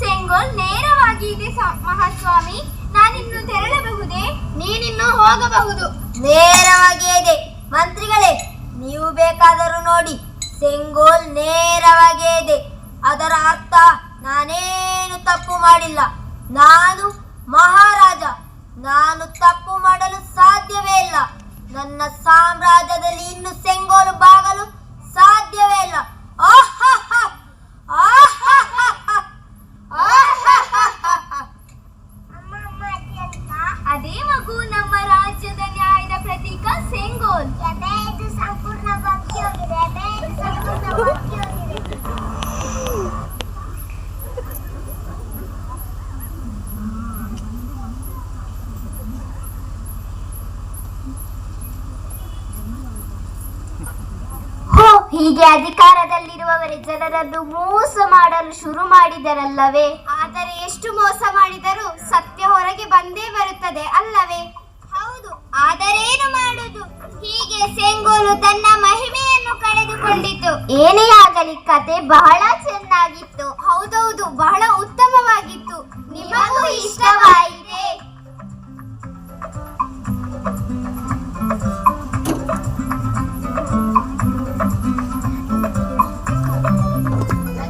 [SPEAKER 1] ಸೆಂಗೋಲ್ ನೇರವಾಗಿ ಇದೆ ಮಹಾಸ್ವಾಮಿ. ನಾನಿನ್ನು ತೆರಳಬಹುದೇ?
[SPEAKER 4] ನೀನಿನ್ನು ಹೋಗಬಹುದು.
[SPEAKER 2] ನೇರವಾಗಿಯೇ ಇದೆ. ಮಂತ್ರಿಗಳೇ, ನೀವು ಬೇಕಾದರೂ ನೋಡಿ. ಸೆಂಗೋಲ್ ನೇರವಾಗಿಯೇ ಇದೆ. ಅದರ ಅರ್ಥ ನಾನೇನು ತಪ್ಪು ಮಾಡಿಲ್ಲ. ನಾನು ಮಹಾರಾಜ. ನಾನು ತಪ್ಪು ಮಾಡಲು ಸಾಧ್ಯವೇ ಇಲ್ಲ. ನನ್ನ ಸಾಮ್ರಾಜ್ಯದಲ್ಲಿ ಇನ್ನು ಸೆಂಗೋಲು ಬಾಗಲು ಸಾಧ್ಯವೇ ಇಲ್ಲ. ಆಹಾಹಾ, ಆಹಾಹಾ, ಆಹಾಹಾ.
[SPEAKER 1] ಅದೇ ಮಗು, ನಮ್ಮ ರಾಜ್ಯದ ನ್ಯಾಯದ ಪ್ರತೀಕ ಸೆಂಗೋಲ್.
[SPEAKER 2] ಸಂಪೂರ್ಣ ಬಾಕಿ ಹೋಗಿದೆ. ಸಂಪೂರ್ಣ ಬಾಕಿ ಹೋಗಿದೆ.
[SPEAKER 1] ಹೀಗೆ ಅಧಿಕಾರದಲ್ಲಿರುವವರೇ ಜನರನ್ನು ಮೋಸ ಮಾಡಲು ಶುರು ಮಾಡಿದರಲ್ಲವೇ?
[SPEAKER 2] ಆದರೆ ಎಷ್ಟು ಮೋಸ ಮಾಡಿದರೂ ಸತ್ಯ ಹೊರಗೆ ಬಂದೇ ಬರುತ್ತದೆ ಅಲ್ಲವೇ? ಹೌದು. ಆದರೇನು ಮಾಡುವುದು? ಹೀಗೆ ಸೆಂಗೋಲು ತನ್ನ ಮಹಿಮೆಯನ್ನು ಕಳೆದುಕೊಂಡಿತು.
[SPEAKER 1] ಏನೇ ಆಗಲಿ, ಕತೆ ಬಹಳ ಚೆನ್ನಾಗಿತ್ತು.
[SPEAKER 2] ಹೌದೌದು, ಬಹಳ ಉತ್ತಮವಾಗಿತ್ತು. ನಿಮಗೂ ಇಷ್ಟವಾಯಿತೆ?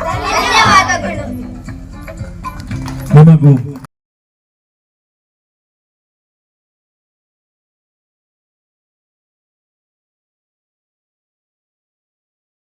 [SPEAKER 2] ಧನ್ಯವಾದಗಳು.
[SPEAKER 5] ನಿಮಗೂ